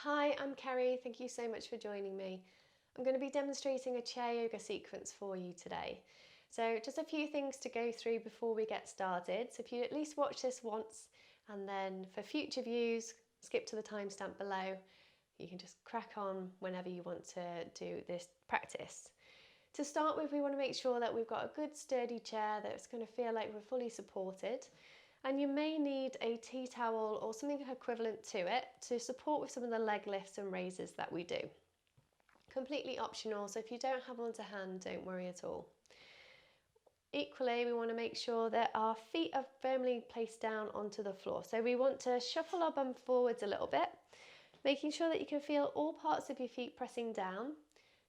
Hi, I'm Kerry. Thank you so much for joining me. I'm going to be demonstrating a chair yoga sequence for you today. So just a few things to go through before we get started. So if you at least watch this once and then for future views, skip to the timestamp below. You can just crack on whenever you want to do this practice. To start with, we want to make sure that we've got a good sturdy chair that's going to feel like we're fully supported. And you may need a tea towel or something equivalent to it to support with some of the leg lifts and raises that we do. Completely optional, so if you don't have one to hand, don't worry at all. Equally, we want to make sure that our feet are firmly placed down onto the floor. So we want to shuffle our bum forwards a little bit, making sure that you can feel all parts of your feet pressing down.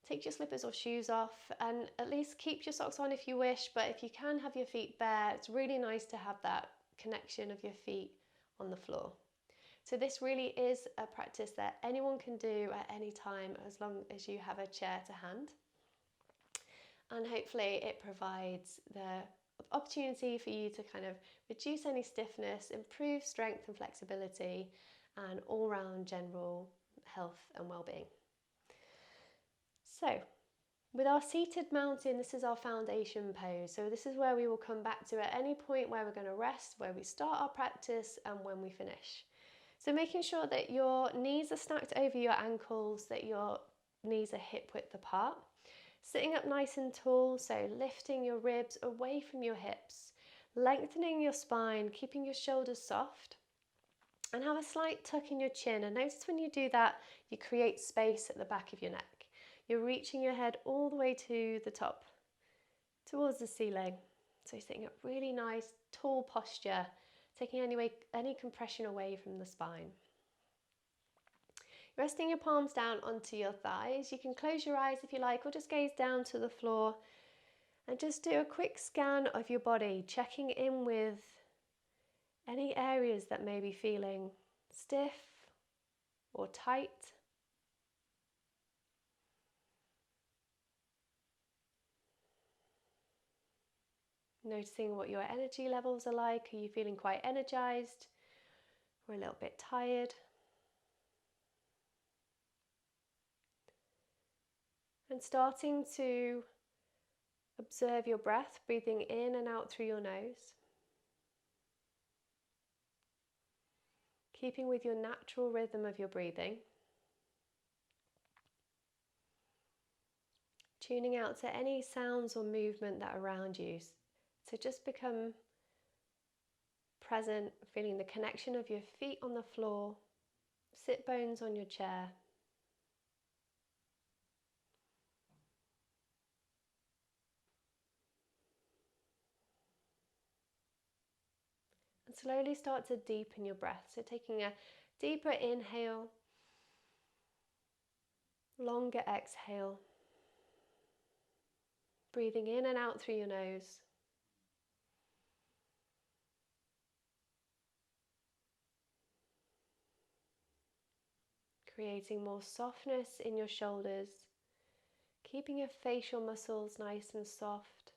Take your slippers or shoes off and at least keep your socks on if you wish, but if you can have your feet bare, it's really nice to have that connection of your feet on the floor. So this really is a practice that anyone can do at any time as long as you have a chair to hand. And hopefully it provides the opportunity for you to kind of reduce any stiffness, improve strength and flexibility, and all-round general health and well-being. So, with our seated mountain, this is our foundation pose. So this is where we will come back to at any point where we're going to rest, where we start our practice and when we finish. So making sure that your knees are stacked over your ankles, that your knees are hip width apart. Sitting up nice and tall, so lifting your ribs away from your hips, lengthening your spine, keeping your shoulders soft, and have a slight tuck in your chin. And notice when you do that, you create space at the back of your neck. You're reaching your head all the way to the top, towards the ceiling. So you're sitting up really nice, tall posture, taking any compression away from the spine. Resting your palms down onto your thighs. You can close your eyes if you like, or just gaze down to the floor and just do a quick scan of your body, checking in with any areas that may be feeling stiff or tight. Noticing what your energy levels are like. Are you feeling quite energized or a little bit tired? And starting to observe your breath, breathing in and out through your nose. Keeping with your natural rhythm of your breathing. Tuning out to any sounds or movement that are around you. So just become present, feeling the connection of your feet on the floor, sit bones on your chair. And slowly start to deepen your breath. So taking a deeper inhale, longer exhale. Breathing in and out through your nose. Creating more softness in your shoulders, keeping your facial muscles nice and soft,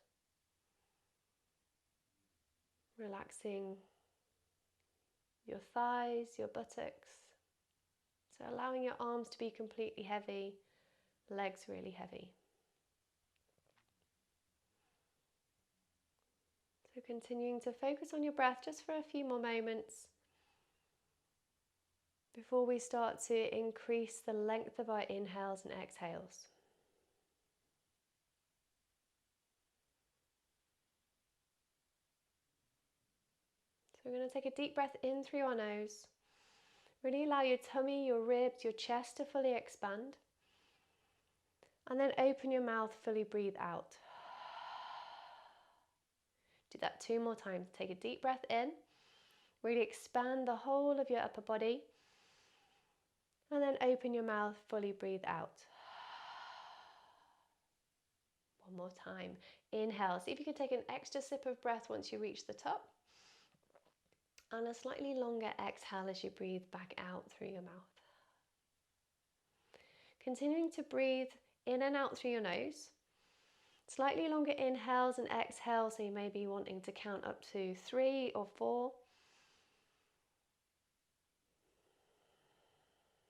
relaxing your thighs, your buttocks, so allowing your arms to be completely heavy, legs really heavy. So continuing to focus on your breath just for a few more moments before we start to increase the length of our inhales and exhales. So we're going to take a deep breath in through our nose. Really allow your tummy, your ribs, your chest to fully expand. And then open your mouth, fully breathe out. Do that 2 more times. Take a deep breath in. Really expand the whole of your upper body. And then open your mouth, fully breathe out. One more time. Inhale. See if you can take an extra sip of breath once you reach the top. And a slightly longer exhale as you breathe back out through your mouth. Continuing to breathe in and out through your nose. Slightly longer inhales and exhales, so you may be wanting to count up to 3 or 4.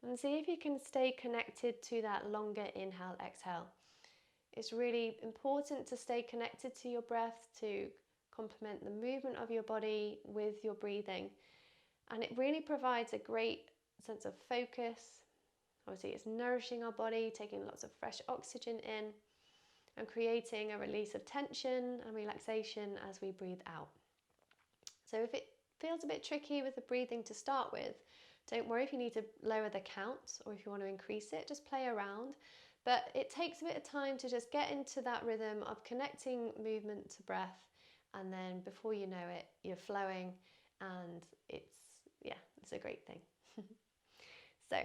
And see if you can stay connected to that longer inhale, exhale. It's really important to stay connected to your breath to complement the movement of your body with your breathing. And it really provides a great sense of focus. Obviously, it's nourishing our body, taking lots of fresh oxygen in, and creating a release of tension and relaxation as we breathe out. So if it feels a bit tricky with the breathing to start with, don't worry if you need to lower the count or if you want to increase it, just play around. But it takes a bit of time to just get into that rhythm of connecting movement to breath, and then before you know it, you're flowing, and it's a great thing. So,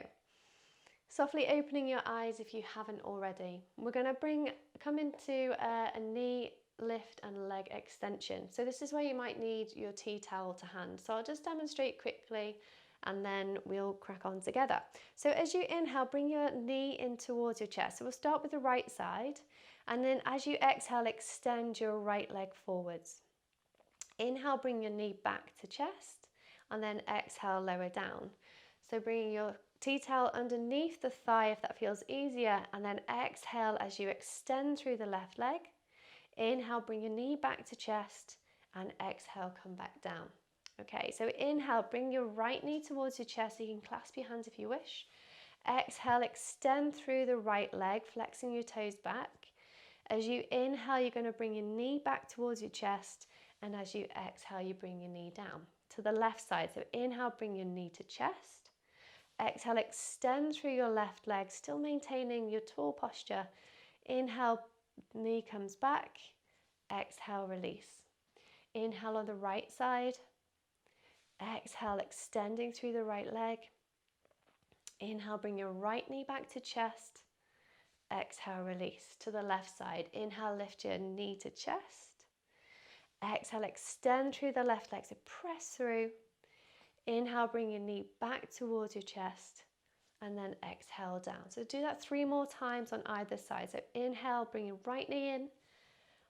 softly opening your eyes if you haven't already. We're going to come into a knee lift and leg extension. So this is where you might need your tea towel to hand. So I'll just demonstrate quickly and then we'll crack on together. So as you inhale, bring your knee in towards your chest. So we'll start with the right side, and then as you exhale, extend your right leg forwards. Inhale, bring your knee back to chest, and then exhale, lower down. So bringing your tea towel underneath the thigh if that feels easier, and then exhale as you extend through the left leg. Inhale, bring your knee back to chest, and exhale, come back down. Okay, so inhale, bring your right knee towards your chest. You can clasp your hands if you wish. Exhale, extend through the right leg, flexing your toes back. As you inhale, you're going to bring your knee back towards your chest, and as you exhale, you bring your knee down to the left side. So inhale, bring your knee to chest. Exhale, extend through your left leg, still maintaining your tall posture. Inhale, knee comes back. Exhale, release. Inhale on the right side. Exhale, extending through the right leg. Inhale, bring your right knee back to chest. Exhale, release to the left side. Inhale, lift your knee to chest. Exhale, extend through the left leg, so press through. Inhale, bring your knee back towards your chest, and then exhale down. So do that 3 more times on either side. So inhale, bring your right knee in.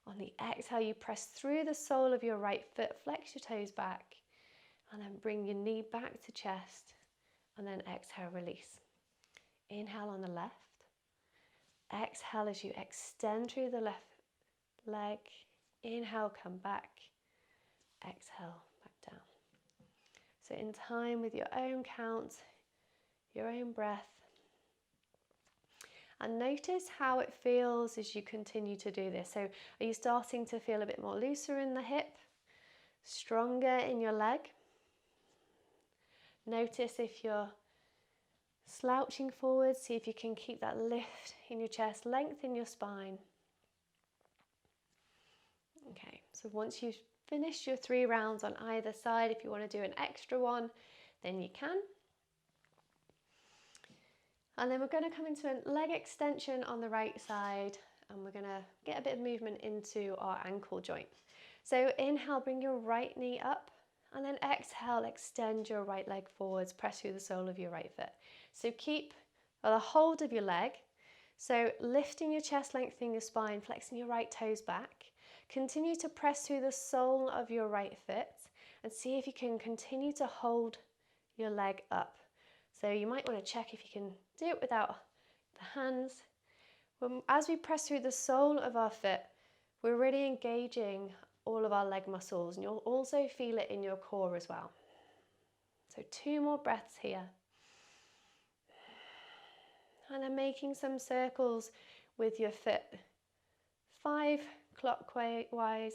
On the exhale, you press through the sole of your right foot, flex your toes back, and then bring your knee back to chest, and then exhale, release. Inhale on the left. Exhale as you extend through the left leg. Inhale, come back. Exhale, back down. So in time with your own count, your own breath. And notice how it feels as you continue to do this. So are you starting to feel a bit more looser in the hip? Stronger in your leg? Notice if you're slouching forward, see if you can keep that lift in your chest, lengthen your spine. Okay, so once you've finished your 3 rounds on either side, if you want to do an extra one, then you can. And then we're going to come into a leg extension on the right side, and we're going to get a bit of movement into our ankle joint. So inhale, bring your right knee up, and then exhale, extend your right leg forwards, press through the sole of your right foot. So keep the hold of your leg. So lifting your chest, lengthening your spine, flexing your right toes back. Continue to press through the sole of your right foot and see if you can continue to hold your leg up. So you might want to check if you can do it without the hands. As we press through the sole of our foot, we're really engaging all of our leg muscles, and you'll also feel it in your core as well. So 2 more breaths here. And then making some circles with your foot. 5 clockwise,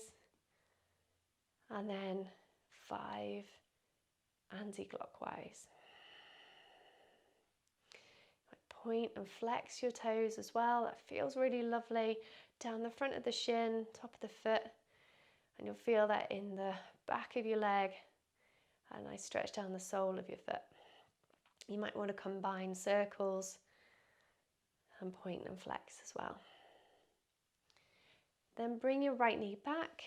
and then 5 anti-clockwise. Point and flex your toes as well. That feels really lovely. Down the front of the shin, top of the foot, and you'll feel that in the back of your leg, and I stretch down the sole of your foot. You might want to combine circles and point and flex as well. Then bring your right knee back,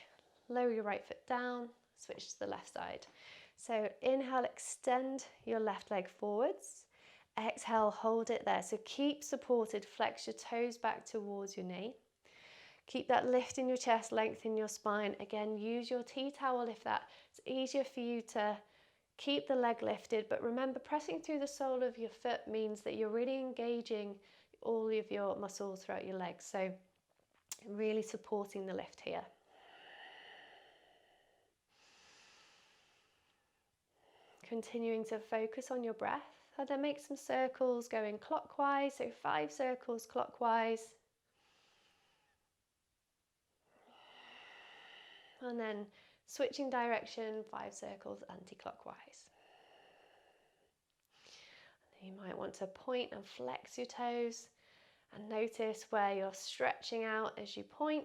lower your right foot down, switch to the left side. So inhale, extend your left leg forwards. Exhale, hold it there. So keep supported, flex your toes back towards your knee. Keep that lift in your chest, lengthen your spine. Again, use your tea towel if that's easier for you to Keep the leg lifted, but remember, pressing through the sole of your foot means that you're really engaging all of your muscles throughout your legs, so really supporting the lift here. Continuing to focus on your breath, and then make some circles going clockwise, so 5 circles clockwise. And then switching direction, 5 circles anti-clockwise. You might want to point and flex your toes and notice where you're stretching out as you point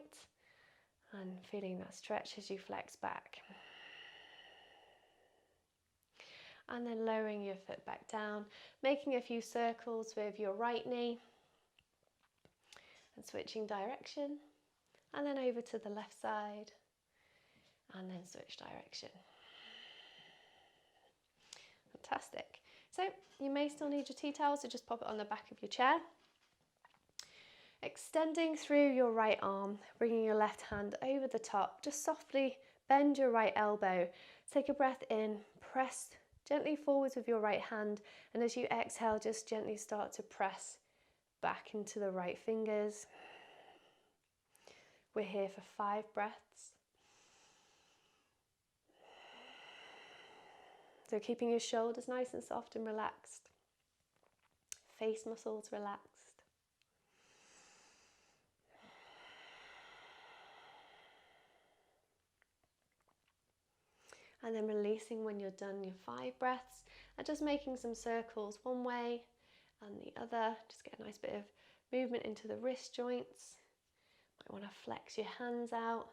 and feeling that stretch as you flex back. And then lowering your foot back down, making a few circles with your right knee and switching direction, and then over to the left side and then switch direction. Fantastic. So you may still need your tea towel, so just pop it on the back of your chair. Extending through your right arm, bringing your left hand over the top, just softly bend your right elbow. Take a breath in, press gently forwards with your right hand, and as you exhale, just gently start to press back into the right fingers. We're here for 5 breaths. So keeping your shoulders nice and soft and relaxed, face muscles relaxed. And then releasing when you're done your 5 breaths, and just making some circles one way and the other. Just get a nice bit of movement into the wrist joints. Might want to flex your hands out.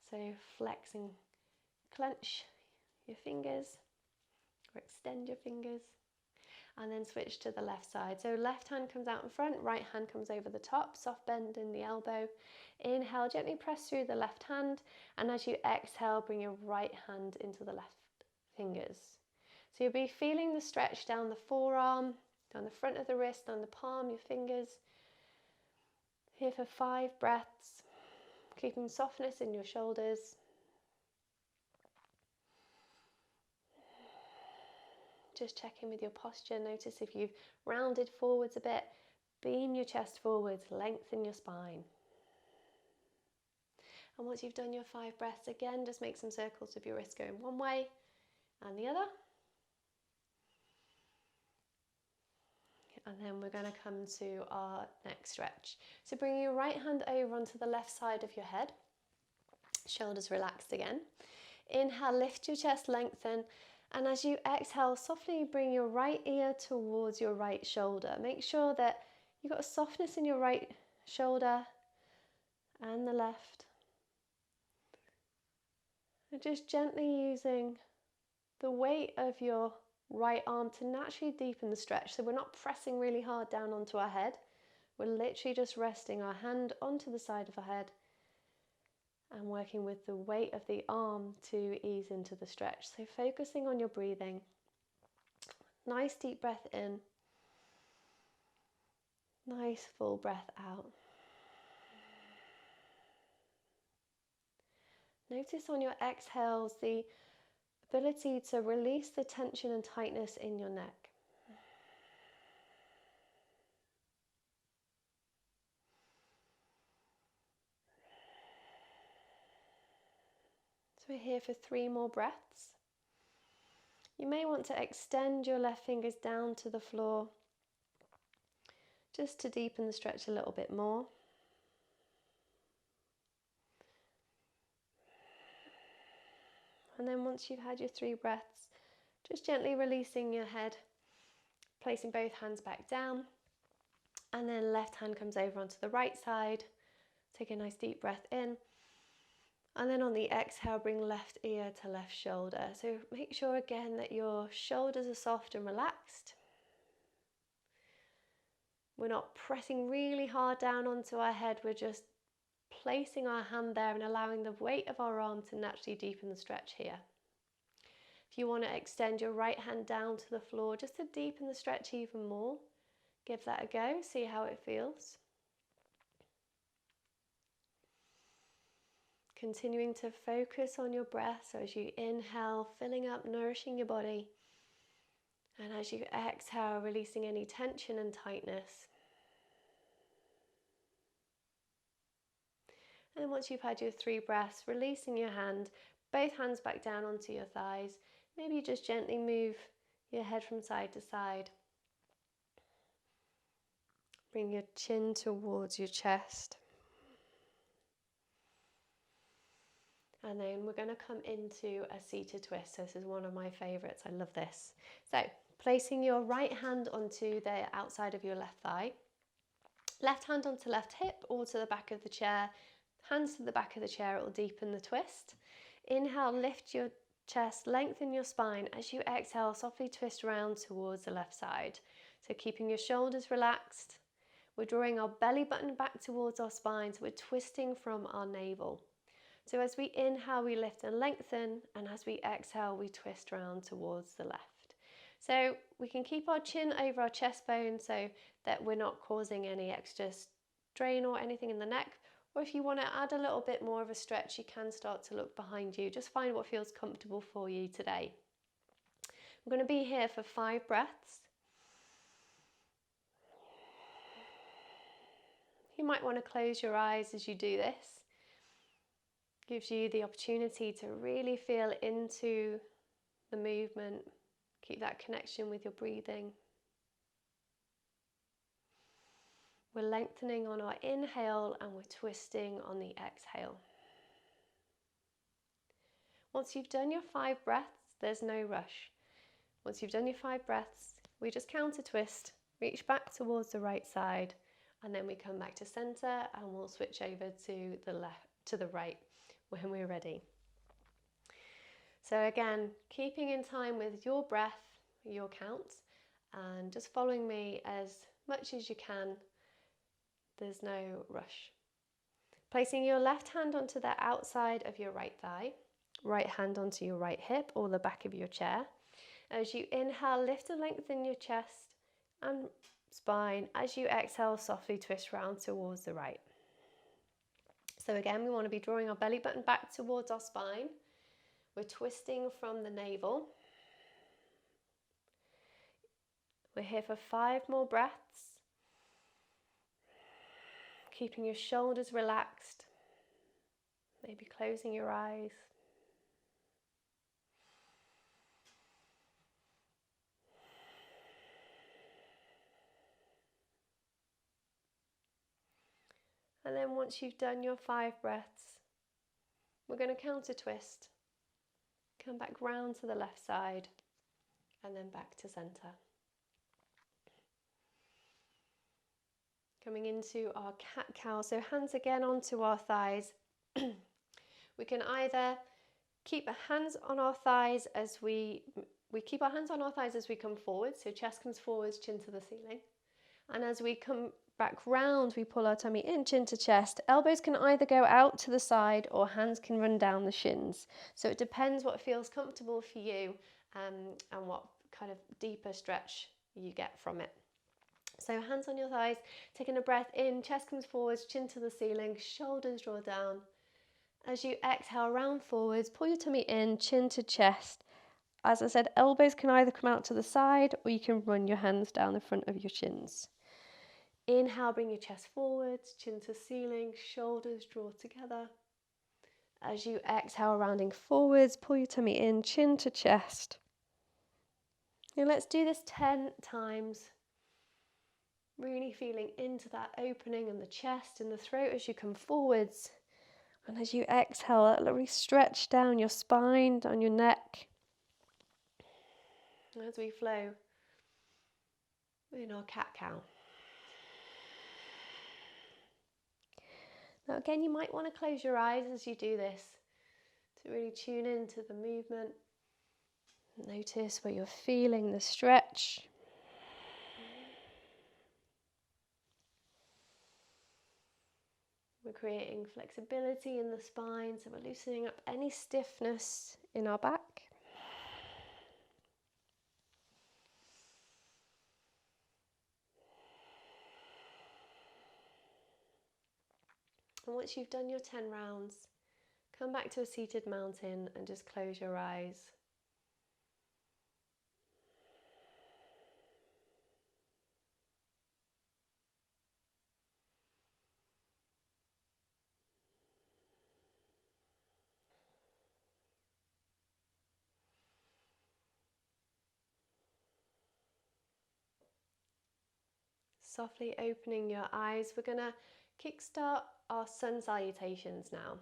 So flex and clench your fingers or extend your fingers. And then switch to the left side. So left hand comes out in front, right hand comes over the top, soft bend in the elbow. Inhale, gently press through the left hand, and as you exhale, bring your right hand into the left fingers. So you'll be feeling the stretch down the forearm, down the front of the wrist, down the palm, your fingers. Here for 5 breaths, keeping softness in your shoulders. Just check in with your posture. Notice if you've rounded forwards a bit, beam your chest forwards, lengthen your spine. And once you've done your 5 breaths, again, just make some circles with your wrist going one way and the other. And then we're going to come to our next stretch. So bring your right hand over onto the left side of your head. Shoulders relaxed again. Inhale, lift your chest, lengthen. And as you exhale, softly bring your right ear towards your right shoulder. Make sure that you've got a softness in your right shoulder and the left. And just gently using the weight of your right arm to naturally deepen the stretch. So we're not pressing really hard down onto our head. We're literally just resting our hand onto the side of our head and working with the weight of the arm to ease into the stretch. So focusing on your breathing. Nice deep breath in. Nice full breath out. Notice on your exhales the ability to release the tension and tightness in your neck. So we're here for 3 more breaths. You may want to extend your left fingers down to the floor just to deepen the stretch a little bit more. And then once you've had your 3 breaths, just gently releasing your head, placing both hands back down, and then left hand comes over onto the right side. Take a nice deep breath in. And then on the exhale, bring left ear to left shoulder. So make sure again that your shoulders are soft and relaxed. We're not pressing really hard down onto our head. We're just placing our hand there and allowing the weight of our arm to naturally deepen the stretch here. If you want to extend your right hand down to the floor just to deepen the stretch even more, give that a go, see how it feels. Continuing to focus on your breath, so as you inhale, filling up, nourishing your body, and as you exhale, releasing any tension and tightness. And then once you've had your 3 breaths, releasing your hand, both hands back down onto your thighs. Maybe you just gently move your head from side to side. Bring your chin towards your chest. And then we're going to come into a seated twist. So this is one of my favorites. I love this. So placing your right hand onto the outside of your left thigh, left hand onto left hip or to the back of the chair, hands to the back of the chair, it will deepen the twist. Inhale, lift your chest, lengthen your spine. As you exhale, softly twist around towards the left side. So keeping your shoulders relaxed. We're drawing our belly button back towards our spine, so we're twisting from our navel. So as we inhale, we lift and lengthen, and as we exhale, we twist around towards the left. So we can keep our chin over our chest bone so that we're not causing any extra strain or anything in the neck. Or if you want to add a little bit more of a stretch, you can start to look behind you. Just find what feels comfortable for you today. We're going to be here for 5 breaths. You might want to close your eyes as you do this. Gives you the opportunity to really feel into the movement. Keep that connection with your breathing. We're lengthening on our inhale and we're twisting on the exhale. Once you've done your 5 breaths, there's no rush. Once you've done your 5 breaths, we just counter twist, reach back towards the right side, and then we come back to center and we'll switch over to the left, to the right when we're ready. So again, keeping in time with your breath, your count, and just following me as much as you can. There's no rush. Placing your left hand onto the outside of your right thigh, right hand onto your right hip or the back of your chair. As you inhale, lift and lengthen your chest and spine. As you exhale, softly twist round towards the right. So again, we want to be drawing our belly button back towards our spine. We're twisting from the navel. We're here for 5 more breaths. Keeping your shoulders relaxed. Maybe closing your eyes. And then once you've done your 5 breaths, we're going to counter twist. Come back round to the left side and then back to center. Coming into our cat-cow, so hands again onto our thighs. We can either keep our hands on our thighs as we keep our hands on our thighs as we come forward, so chest comes forwards, chin to the ceiling. And as we come back round, we pull our tummy in, chin to chest. Elbows can either go out to the side or hands can run down the shins. So it depends what feels comfortable for you and what kind of deeper stretch you get from it. So hands on your thighs, taking a breath in, chest comes forwards, chin to the ceiling, shoulders draw down. As you exhale, round forwards, pull your tummy in, chin to chest. As I said, elbows can either come out to the side or you can run your hands down the front of your shins. Inhale, bring your chest forwards, chin to ceiling, shoulders draw together. As you exhale, rounding forwards, pull your tummy in, chin to chest. And let's do this 10 times. Really feeling into that opening in the chest and the throat as you come forwards. And as you exhale, really stretch down your spine, down your neck. As we flow in our cat-cow. Now again, you might want to close your eyes as you do this to really tune into the movement. Notice where you're feeling the stretch. We're creating flexibility in the spine, so we're loosening up any stiffness in our back. And once you've done your 10 rounds, Come back to a seated mountain and just close your eyes. Softly opening your eyes, we're going to kickstart our sun salutations now.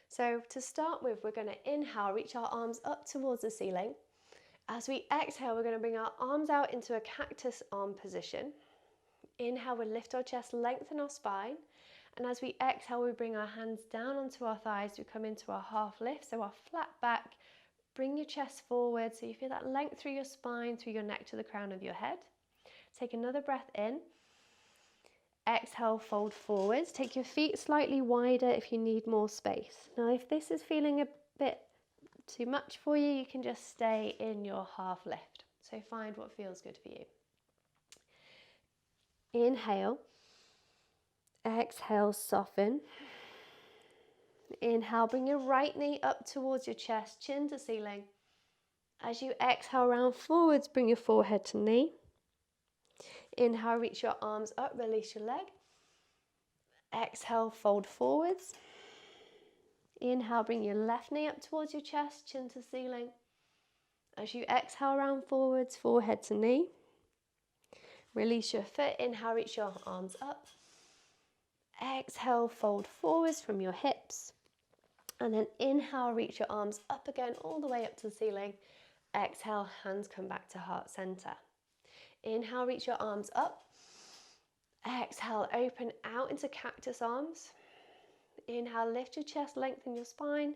So to start with, we're going to inhale, reach our arms up towards the ceiling. As we exhale, we're going to bring our arms out into a cactus arm position. Inhale, we lift our chest, lengthen our spine. And as we exhale, we bring our hands down onto our thighs. We come into our half lift, so our flat back. Bring your chest forward so you feel that length through your spine, through your neck to the crown of your head. Take another breath in. Exhale, fold forwards. Take your feet slightly wider if you need more space. Now, if this is feeling a bit too much for you, you can just stay in your half lift. So find what feels good for you. Inhale. Exhale, soften. Inhale, bring your right knee up towards your chest, chin to ceiling. As you exhale, round forwards, bring your forehead to knee. Inhale, reach your arms up, release your leg. Exhale, fold forwards. Inhale, bring your left knee up towards your chest, chin to ceiling. As you exhale, round forwards, forehead to knee. Release your foot. Inhale, reach your arms up. Exhale, fold forwards from your hips. And then inhale, reach your arms up again, all the way up to the ceiling. Exhale, hands come back to heart center. Inhale, reach your arms up. Exhale, open out into cactus arms. Inhale, lift your chest, lengthen your spine.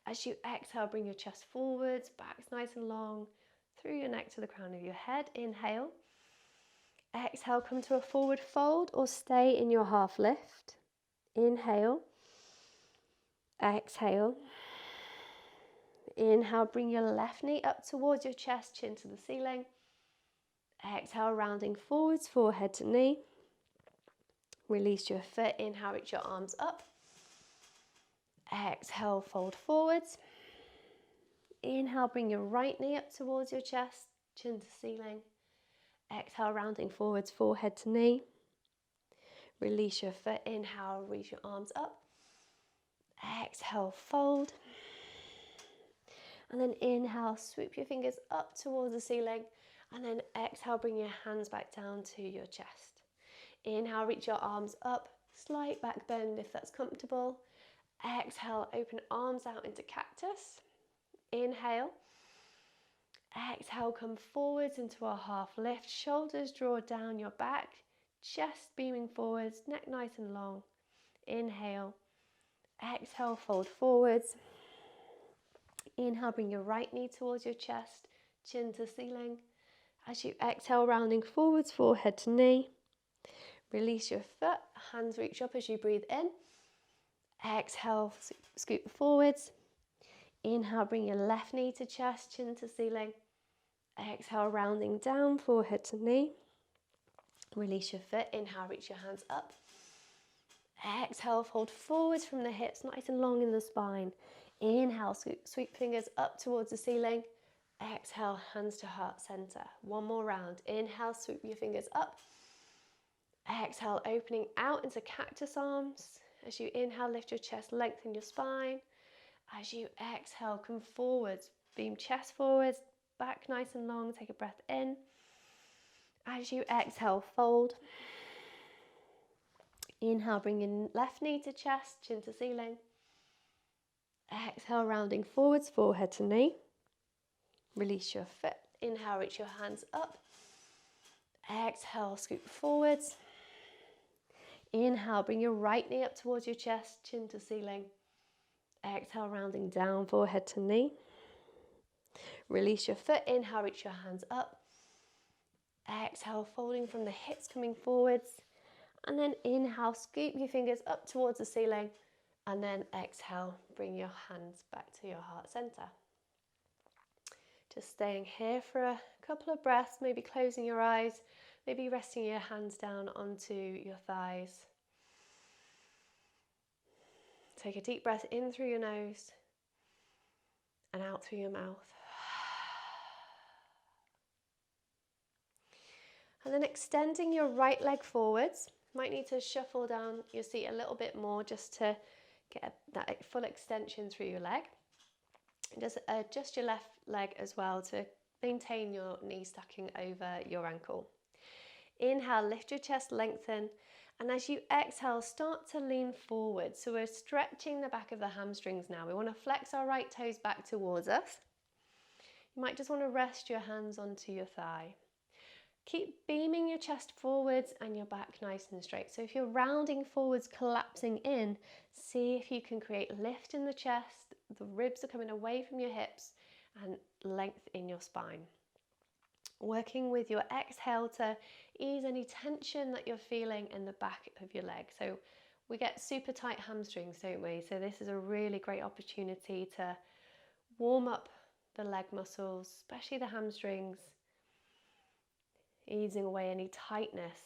As you exhale, bring your chest forwards, back's nice and long, through your neck to the crown of your head. Inhale. Exhale, come to a forward fold or stay in your half lift. Inhale. Exhale. Inhale, bring your left knee up towards your chest, chin to the ceiling. Exhale, rounding forwards, forehead to knee. Release your foot. Inhale, reach your arms up. Exhale, fold forwards. Inhale, bring your right knee up towards your chest, chin to ceiling. Exhale, rounding forwards, forehead to knee. Release your foot. Inhale, reach your arms up. Exhale, fold. And then inhale, swoop your fingers up towards the ceiling. And then exhale, bring your hands back down to your chest. Inhale, reach your arms up, slight back bend if that's comfortable. Exhale, open arms out into cactus. Inhale. Exhale, come forwards into a half lift. Shoulders draw down your back. Chest beaming forwards, neck nice and long. Inhale. Exhale, fold forwards. Inhale, bring your right knee towards your chest, chin to ceiling. As you exhale, rounding forwards, forehead to knee. Release your foot, hands reach up as you breathe in. Exhale, scoot forwards. Inhale, bring your left knee to chest, chin to ceiling. Exhale, rounding down, forehead to knee. Release your foot. Inhale, reach your hands up. Exhale, fold forwards from the hips, nice and long in the spine. Inhale, sweep fingers up towards the ceiling. Exhale, hands to heart center. One more round. Inhale, sweep your fingers up. Exhale, opening out into cactus arms. As you inhale, lift your chest, lengthen your spine. As you exhale, come forwards, beam chest forwards, back nice and long. Take a breath in. As you exhale, fold. Inhale, bring your left knee to chest, chin to ceiling. Exhale, rounding forwards, forehead to knee. Release your foot. Inhale, reach your hands up. Exhale, scoop forwards. Inhale, bring your right knee up towards your chest, chin to ceiling. Exhale, rounding down, forehead to knee. Release your foot. Inhale, reach your hands up. Exhale, folding from the hips, coming forwards. And then inhale, scoop your fingers up towards the ceiling. And then exhale, bring your hands back to your heart center. Just staying here for a couple of breaths, maybe closing your eyes, maybe resting your hands down onto your thighs. Take a deep breath in through your nose and out through your mouth. And then extending your right leg forwards. Might need to shuffle down your seat a little bit more just to get that full extension through your leg. And just adjust your left leg as well to maintain your knee stacking over your ankle. Inhale, lift your chest, lengthen. And as you exhale, start to lean forward. So we're stretching the back of the hamstrings now. We want to flex our right toes back towards us. You might just want to rest your hands onto your thigh. Keep beaming your chest forwards and your back nice and straight. So if you're rounding forwards, collapsing in, see if you can create lift in the chest. The ribs are coming away from your hips and length in your spine. Working with your exhale to ease any tension that you're feeling in the back of your leg. So we get super tight hamstrings, don't we? So this is a really great opportunity to warm up the leg muscles, especially the hamstrings, easing away any tightness.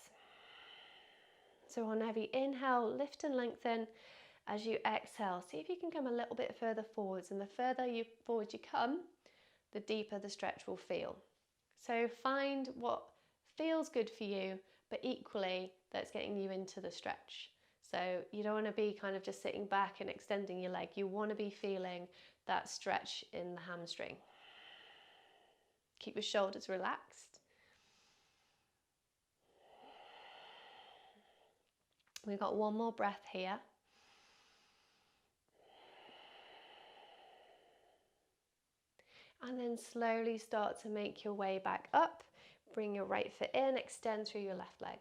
So on every inhale, lift and lengthen. As you exhale, see if you can come a little bit further forwards, and the further forward you come, the deeper the stretch will feel. So find what feels good for you, but equally that's getting you into the stretch. So you don't want to be kind of just sitting back and extending your leg. You want to be feeling that stretch in the hamstring. Keep your shoulders relaxed. We've got one more breath here. And then slowly start to make your way back up. Bring your right foot in, extend through your left leg.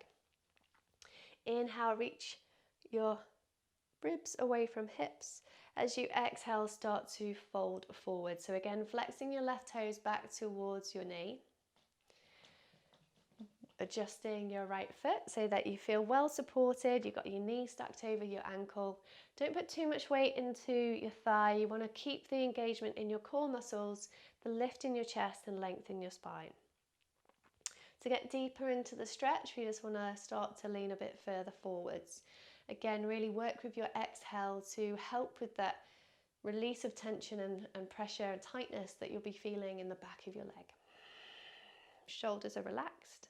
Inhale, reach your ribs away from hips. As you exhale, start to fold forward. So again, flexing your left toes back towards your knee. Adjusting your right foot so that you feel well supported. You've got your knee stacked over your ankle. Don't put too much weight into your thigh. You want to keep the engagement in your core muscles, the lift in your chest and length in your spine. To get deeper into the stretch, we just want to start to lean a bit further forwards. Again, really work with your exhale to help with that release of tension and pressure and tightness that you'll be feeling in the back of your leg. Shoulders are relaxed.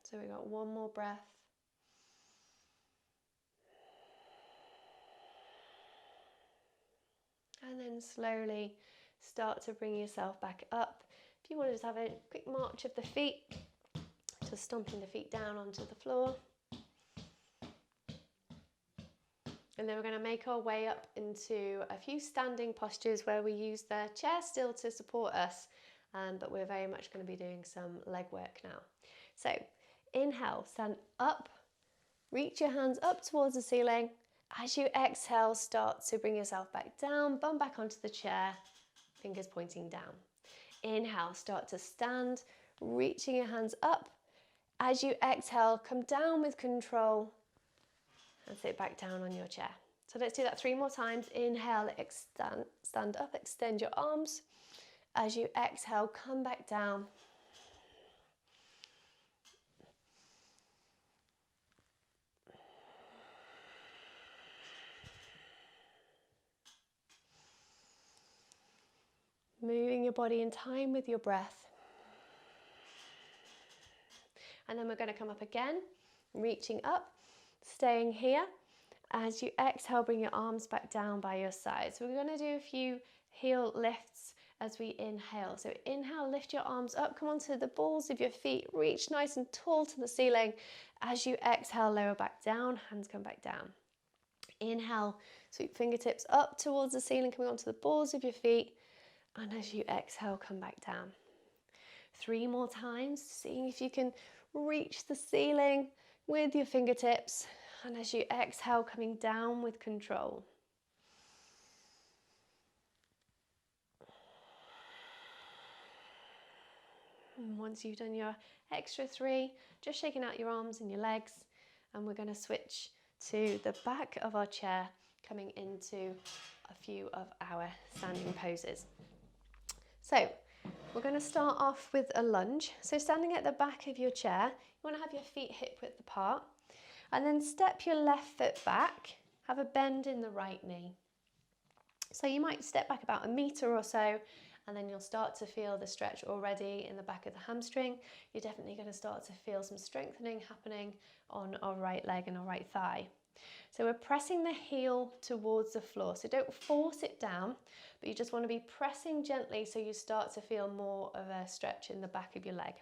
So we've got one more breath. And then slowly start to bring yourself back up. If you want to just have a quick march of the feet, just stomping the feet down onto the floor. And then we're going to make our way up into a few standing postures where we use the chair still to support us, but we're very much going to be doing some leg work now. So inhale, stand up, reach your hands up towards the ceiling. As you exhale, start to bring yourself back down, bum back onto the chair, fingers pointing down. Inhale, start to stand, reaching your hands up. As you exhale, come down with control and sit back down on your chair. So let's do that 3 more times. Inhale, stand up, extend your arms. As you exhale, come back down. Moving your body in time with your breath. And then we're going to come up again, reaching up, staying here. As you exhale, bring your arms back down by your side. So we're going to do a few heel lifts as we inhale. So inhale, lift your arms up, come onto the balls of your feet, reach nice and tall to the ceiling. As you exhale, lower back down, hands come back down. Inhale, sweep fingertips up towards the ceiling, coming onto the balls of your feet. And as you exhale, come back down. 3 more times, seeing if you can reach the ceiling with your fingertips. And as you exhale, coming down with control. And once you've done your extra 3, just shaking out your arms and your legs. And we're going to switch to the back of our chair, coming into a few of our standing poses. So we're going to start off with a lunge. So standing at the back of your chair, you want to have your feet hip width apart, and then step your left foot back, have a bend in the right knee. So you might step back about 1 metre or so, and then you'll start to feel the stretch already in the back of the hamstring. You're definitely going to start to feel some strengthening happening on our right leg and our right thigh. So we're pressing the heel towards the floor. So don't force it down, but you just want to be pressing gently so you start to feel more of a stretch in the back of your leg.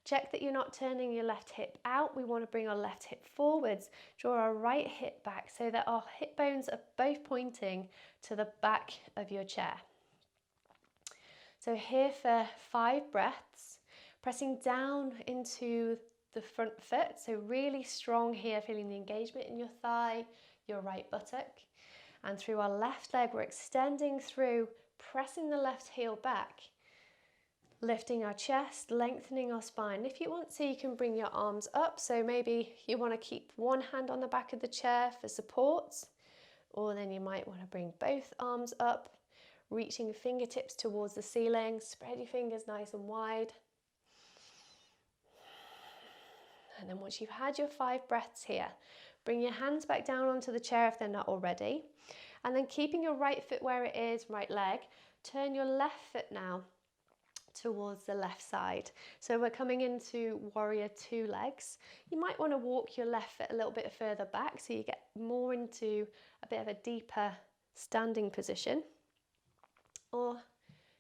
Check that you're not turning your left hip out. We want to bring our left hip forwards, draw our right hip back so that our hip bones are both pointing to the back of your chair. So here for 5 breaths, pressing down into the front foot. So really strong here, feeling the engagement in your thigh, your right buttock. And through our left leg, we're extending through, pressing the left heel back, lifting our chest, lengthening our spine. If you want to, you can bring your arms up. So maybe you want to keep one hand on the back of the chair for support, or then you might want to bring both arms up, reaching fingertips towards the ceiling. Spread your fingers nice and wide. And then once you've had your 5 breaths here, bring your hands back down onto the chair if they're not already. And then keeping your right foot where it is, right leg, turn your left foot now towards the left side. So we're coming into warrior 2 legs. You might want to walk your left foot a little bit further back so you get more into a bit of a deeper standing position. Or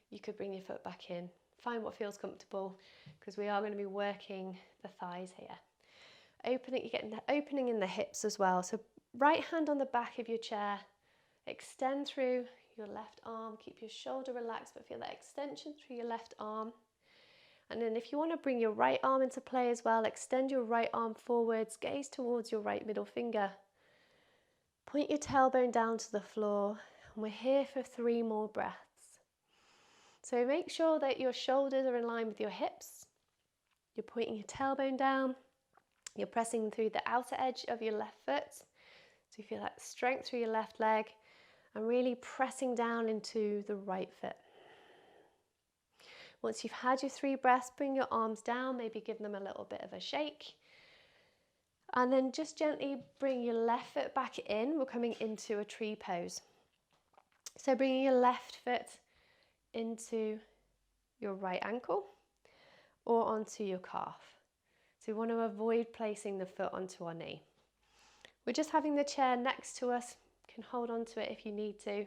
you could bring your foot back in. Find what feels comfortable, because we are going to be working the thighs here. You're getting the opening in the hips as well. So right hand on the back of your chair, extend through your left arm, keep your shoulder relaxed, but feel that extension through your left arm. And then if you want to bring your right arm into play as well, extend your right arm forwards, gaze towards your right middle finger. Point your tailbone down to the floor, and we're here for 3 more breaths. So make sure that your shoulders are in line with your hips. You're pointing your tailbone down. You're pressing through the outer edge of your left foot. So you feel that strength through your left leg, and really pressing down into the right foot. Once you've had your 3 breaths, bring your arms down, maybe give them a little bit of a shake. And then just gently bring your left foot back in. We're coming into a tree pose. So bringing your left foot into your right ankle or onto your calf. So we want to avoid placing the foot onto our knee. We're just having the chair next to us. You can hold on to it if you need to.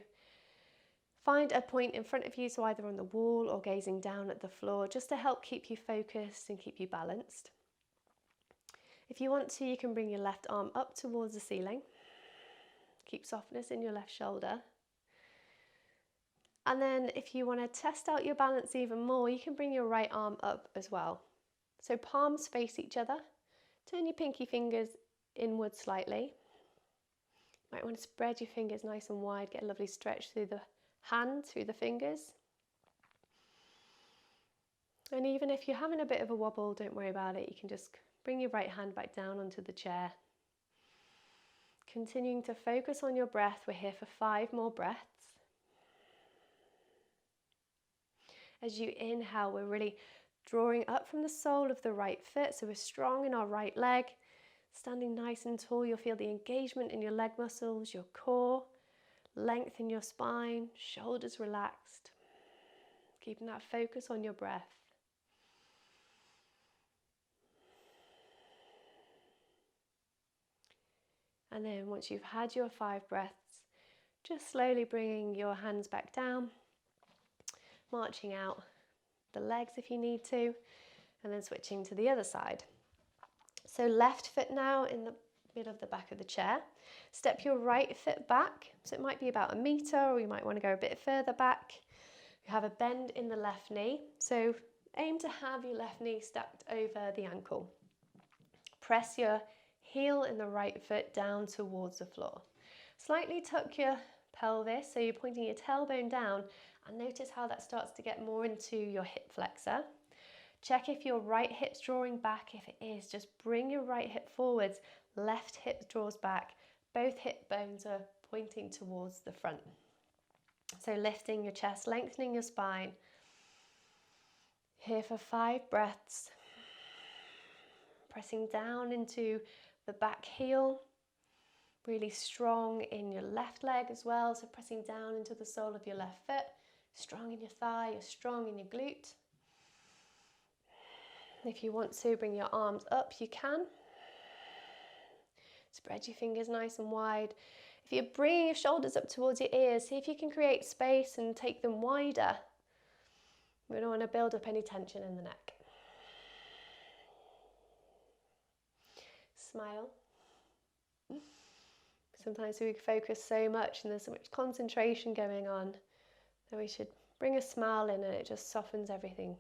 Find a point in front of you, so either on the wall or gazing down at the floor, just to help keep you focused and keep you balanced. If you want to, you can bring your left arm up towards the ceiling. Keep softness in your left shoulder. And then if you want to test out your balance even more, you can bring your right arm up as well. So palms face each other. Turn your pinky fingers inward slightly. You might want to spread your fingers nice and wide, get a lovely stretch through the hand, through the fingers. And even if you're having a bit of a wobble, don't worry about it. You can just bring your right hand back down onto the chair. Continuing to focus on your breath. We're here for 5 more breaths. As you inhale, we're really drawing up from the sole of the right foot. So we're strong in our right leg. Standing nice and tall, you'll feel the engagement in your leg muscles, your core, length in your spine, shoulders relaxed. Keeping that focus on your breath. And then once you've had your 5 breaths, just slowly bringing your hands back down, marching out the legs if you need to, and then switching to the other side. So left foot now in the middle of the back of the chair. Step your right foot back, so it might be about 1 metre, or you might want to go a bit further back. You have a bend in the left knee, so aim to have your left knee stacked over the ankle. Press your heel in the right foot down towards the floor. Slightly tuck your pelvis, so you're pointing your tailbone down, and notice how that starts to get more into your hip flexor. Check if your right hip's drawing back. If it is, just bring your right hip forwards, left hip draws back. Both hip bones are pointing towards the front. So lifting your chest, lengthening your spine, Here for 5 breaths. Pressing down into the back heel. Really strong in your left leg as well. So pressing down into the sole of your left foot. Strong in your thigh, you're strong in your glute. If you want to bring your arms up, you can. Spread your fingers nice and wide. If you're bringing your shoulders up towards your ears, see if you can create space and take them wider. We don't want to build up any tension in the neck. Smile. Sometimes we focus so much and there's so much concentration going on that we should bring a smile in, and it just softens everything.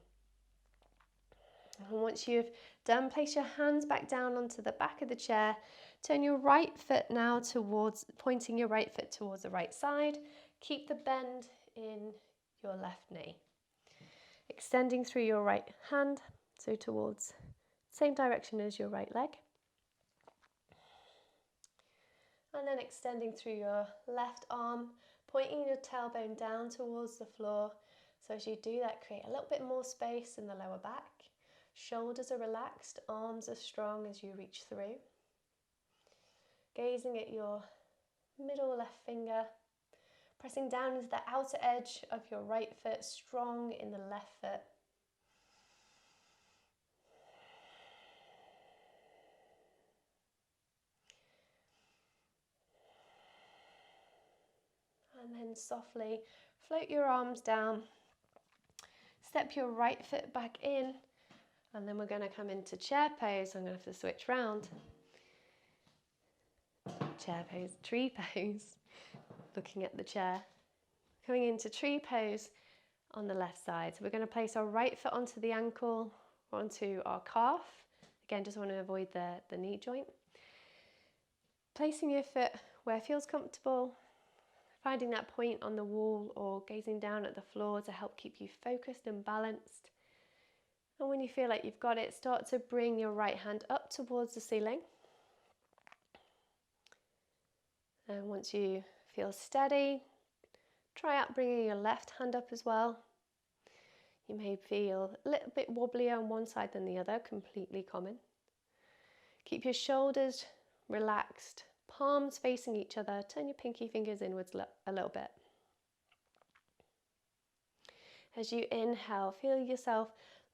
And once you've done, place your hands back down onto the back of the chair. Turn your right foot now towards, pointing your right foot towards the right side. Keep the bend in your left knee. Extending through your right hand, so towards the same direction as your right leg. And then extending through your left arm, pointing your tailbone down towards the floor. So as you do that, create a little bit more space in the lower back. Shoulders are relaxed, arms are strong as you reach through. Gazing at your middle left finger, pressing down into the outer edge of your right foot, strong in the left foot. And then softly float your arms down, step your right foot back in, and then we're going to come into chair pose. I'm going to have to switch round. Chair pose, tree pose, looking at the chair. Coming into tree pose on the left side. So we're going to place our right foot onto the ankle, or onto our calf. Again, just want to avoid the knee joint. Placing your foot where it feels comfortable, finding that point on the wall or gazing down at the floor to help keep you focused and balanced. And when you feel like you've got it, start to bring your right hand up towards the ceiling. And once you feel steady, try out bringing your left hand up as well. You may feel a little bit wobblier on one side than the other, completely common. Keep your shoulders relaxed, palms facing each other. Turn your pinky fingers inwards a little bit. As you inhale, feel yourself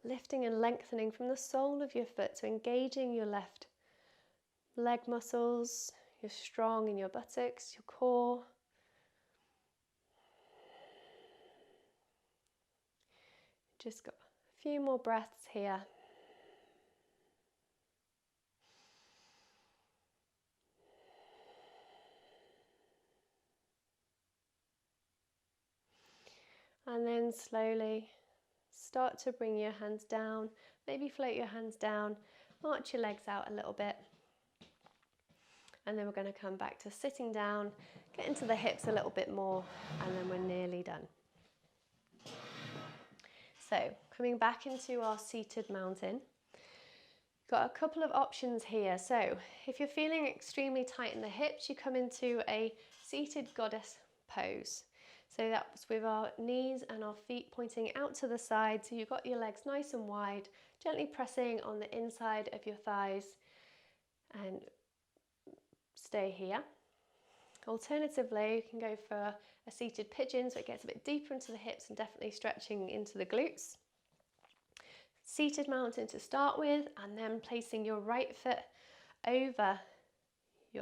lifting and lengthening from the sole of your foot, so engaging your left leg muscles. You're strong in your buttocks, your core. Just got a few more breaths here. And then slowly start to bring your hands down, maybe float your hands down, march your legs out a little bit. And then we're going to come back to sitting down, get into the hips a little bit more, and then we're nearly done. So coming back into our seated mountain, got a couple of options here. So if you're feeling extremely tight in the hips, you come into a seated goddess pose. So that's with our knees and our feet pointing out to the side. So you've got your legs nice and wide, gently pressing on the inside of your thighs, and stay here. Alternatively, you can go for a seated pigeon, so it gets a bit deeper into the hips and definitely stretching into the glutes. Seated mountain to start with, and then placing your right foot over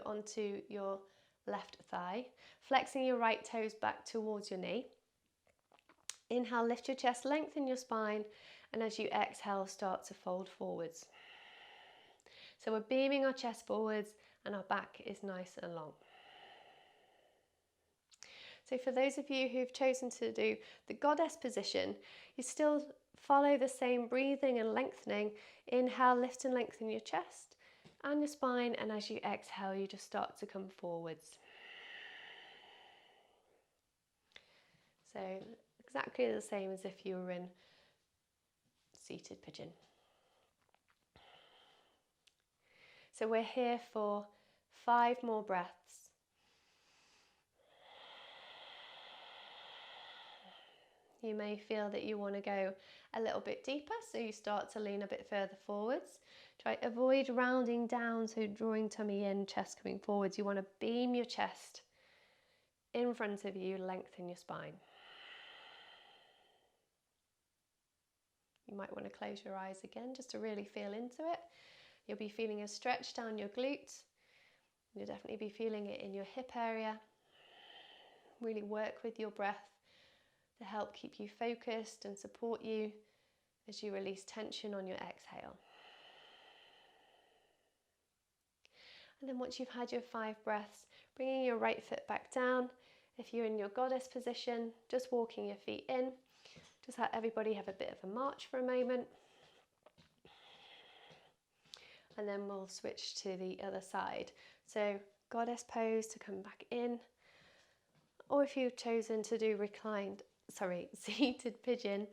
onto your left thigh, flexing your right toes back towards your knee. Inhale, lift your chest, lengthen your spine, and as you exhale, start to fold forwards. So we're beaming our chest forwards and our back is nice and long. So for those of you who've chosen to do the goddess position, you still follow the same breathing and lengthening. Inhale, lift and lengthen your chest and your spine, and as you exhale, you just start to come forwards. So exactly the same as if you were in seated pigeon. So we're here for 5 more breaths. You may feel that you want to go a little bit deeper, so you start to lean a bit further forwards. Try avoid rounding down, so drawing tummy in, chest coming forwards. You want to beam your chest in front of you, lengthen your spine. You might want to close your eyes again just to really feel into it. You'll be feeling a stretch down your glutes. You'll definitely be feeling it in your hip area. Really work with your breath to help keep you focused and support you as you release tension on your exhale. And then once you've had your 5 breaths, bringing your right foot back down. If you're in your goddess position, just walking your feet in. Just let everybody have a bit of a march for a moment. And then we'll switch to the other side. So goddess pose to come back in. Or if you've chosen to do seated pigeon,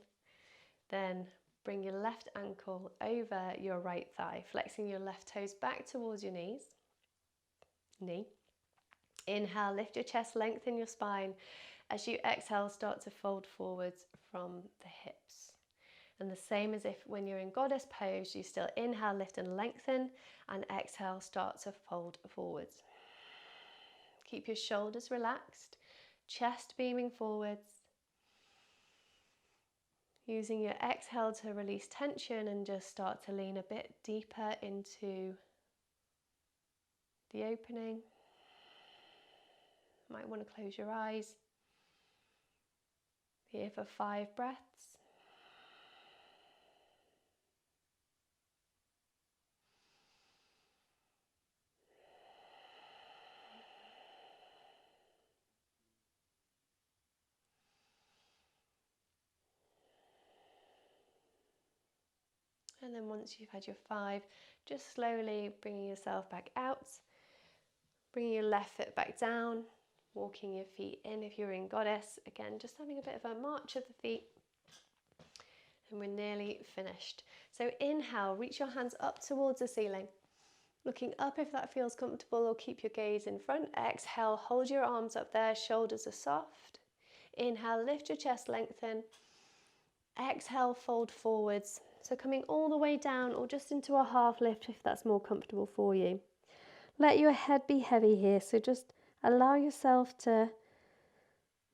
then bring your left ankle over your right thigh, flexing your left toes back towards your knee. Inhale, lift your chest, lengthen your spine. As you exhale, start to fold forwards from the hips. And the same as if when you're in goddess pose, you still inhale, lift and lengthen, and exhale, start to fold forwards. Keep your shoulders relaxed, chest beaming forwards. Using your exhale to release tension and just start to lean a bit deeper into the opening. Might want to close your eyes. Here for 5 breaths. And then once you've had your 5, just slowly bringing yourself back out, bringing your left foot back down, walking your feet in if you're in goddess. Again, just having a bit of a march of the feet. And we're nearly finished. So inhale, reach your hands up towards the ceiling. Looking up if that feels comfortable, or keep your gaze in front. Exhale, hold your arms up there, shoulders are soft. Inhale, lift your chest, lengthen. Exhale, fold forwards. So coming all the way down or just into a half lift if that's more comfortable for you. Let your head be heavy here, so just allow yourself to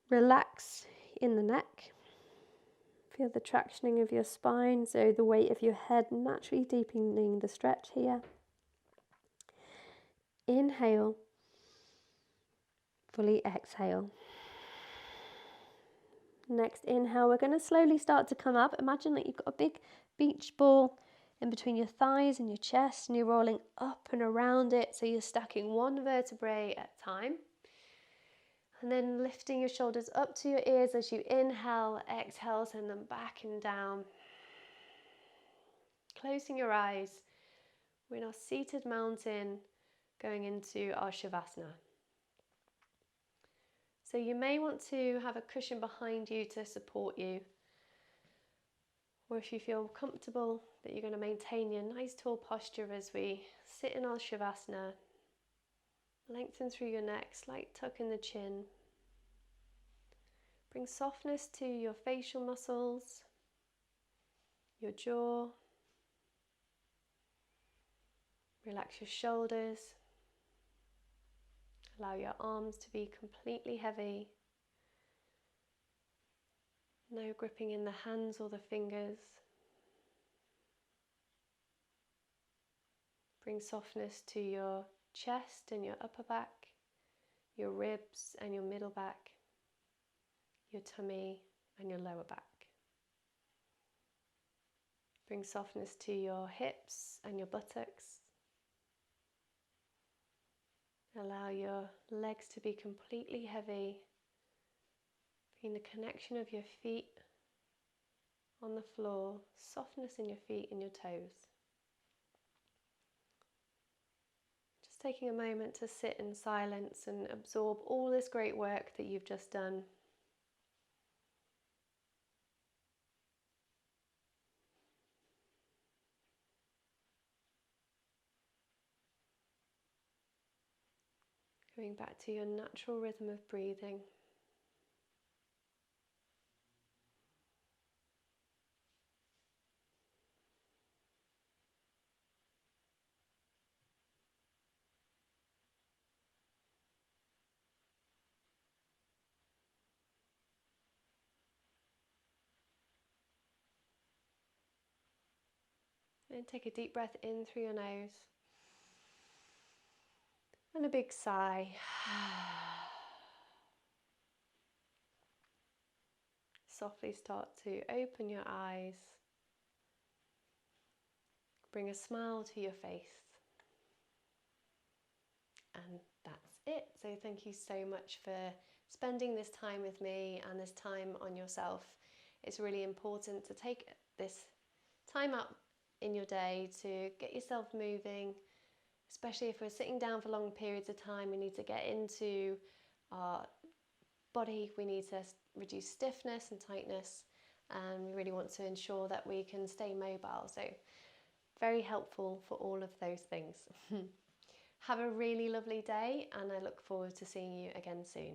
relax in the neck. Feel the tractioning of your spine, so the weight of your head naturally deepening the stretch here. Inhale, fully exhale. Next inhale, we're going to slowly start to come up. Imagine that you've got a big beach ball in between your thighs and your chest, and you're rolling up and around it, so you're stacking one vertebrae at a time. And then lifting your shoulders up to your ears as you inhale, exhale, send them back and down. Closing your eyes, we're in our seated mountain, going into our Shavasana. So you may want to have a cushion behind you to support you. Or if you feel comfortable that you're going to maintain your nice tall posture as we sit in our Shavasana. Lengthen through your neck, slight tuck in the chin. Bring softness to your facial muscles, your jaw. Relax your shoulders. Allow your arms to be completely heavy. No gripping in the hands or the fingers. Bring softness to your chest and your upper back, your ribs and your middle back, your tummy and your lower back. Bring softness to your hips and your buttocks. Allow your legs to be completely heavy. Bring the connection of your feet on the floor, softness in your feet and your toes. Just taking a moment to sit in silence and absorb all this great work that you've just done. Going back to your natural rhythm of breathing. And take a deep breath in through your nose. And a big sigh. Softly start to open your eyes. Bring a smile to your face. And that's it. So thank you so much for spending this time with me and this time on yourself. It's really important to take this time out in your day to get yourself moving, especially if we're sitting down for long periods of time. We need to get into our body, we need to reduce stiffness and tightness, and we really want to ensure that we can stay mobile. So very helpful for all of those things. Have a really lovely day, and I look forward to seeing you again soon.